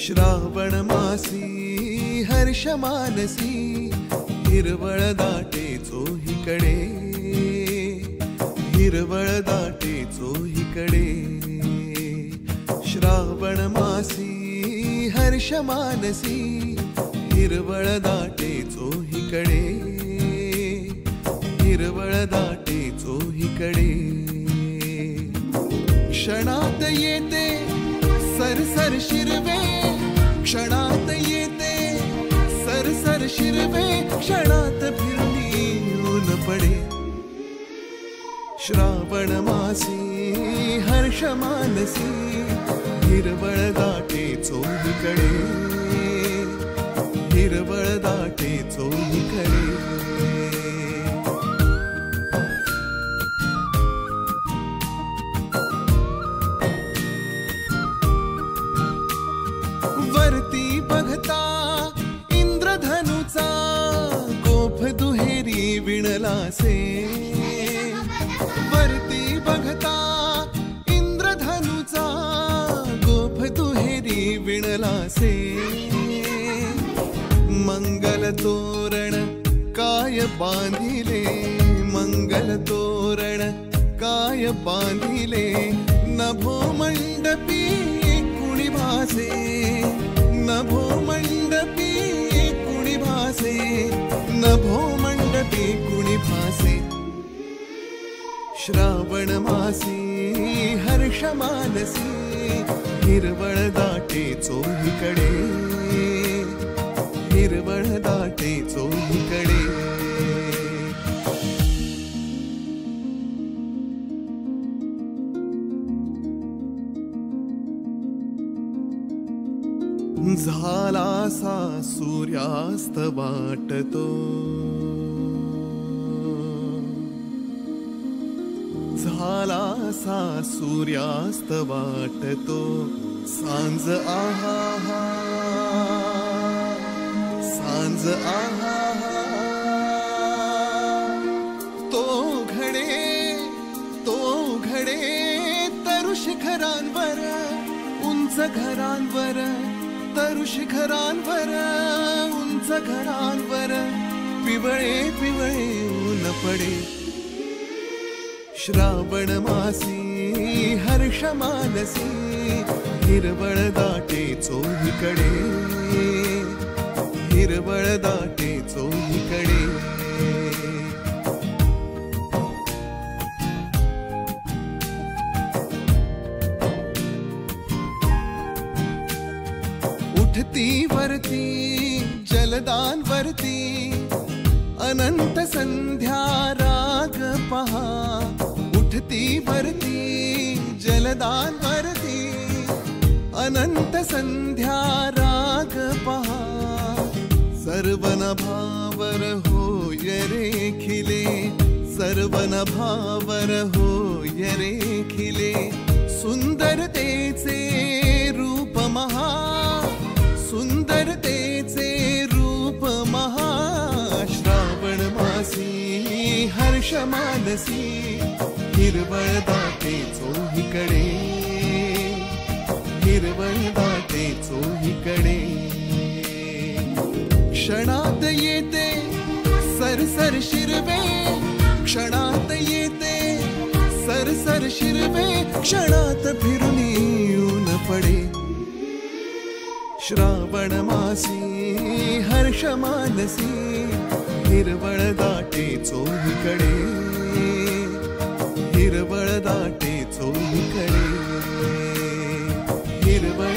श्रावण मासी हर्ष मानसी हिरवळ दाटे चोहीकडे, हिरवळ दाटे चोहीकडे। श्रावण मासी हर्ष मानसी हिरवळ दाटे चोहीकडे, हिरवळ दाटे चोहीकडे। क्षणात येते सरसर शिरवे, क्षणात येते सरसर शिरवे, क्षणात फिरली ऊन पडे। श्रावण मासी हर्ष मानसी हिरवळ दाटे चोहीकडे, हिरवळ दाटे चोहीकडे। वरती बघता इंद्रधनुचा गोफ दुहेरी विणलासे, वरती बघता इंद्रधनुचा गोफ दुहेरी विणलासे। मंगल तोरण काय बांधिले, मंगल तोरण काय बांधिले, नभो मंडपी कुणी भासे, नभो मंडपी कुणी भासे, नभो मंडपी कुणी भासे। श्रावण मासी हर्ष मानसी हिरवळ दाटे चोहीकडे, हिरवळ दाटे चोहीकडे। झालासा सूर्यास्त वाटतो, झालासा सूर्यास्त वाटतो। सांज आहा हा, सांज आहा हा। तो घडे तरु शिखरांवर, उंच घरांवर, तरु शिखरांवर, उंच घरांवर, पिवळे पिवळे ऊन पडे। श्रावण मासी हर्ष मानसी हिरवळ दाटे चोहीकडे, हिरवळ दाटे चोहीकडे। उठती वरती जलदान वरती अनंत संध्या राग पहा, उठती वरती जलदान वरती अनंत संध्या राग पहा। सर्वनभावर होय रे खिले, सर्वनभावर होय रे खिले, सुंदरतेचे रूप महा, सुंदरतेचे रूप महा। श्रावण मासी हर्ष मानसी हिरवळ दाटे चोहीकडे, हिरवळ दाटे चोहीकडे। क्षणात येते सरसर शिरवे, क्षणात येते सरसर शिरवे, क्षणात फिरून ऊन पडे। श्रावण मासी हर्ष मानसी हिरवळ दाटे चोहीकडे, हिरवळ दाटे चोहीकडे, हिरवळ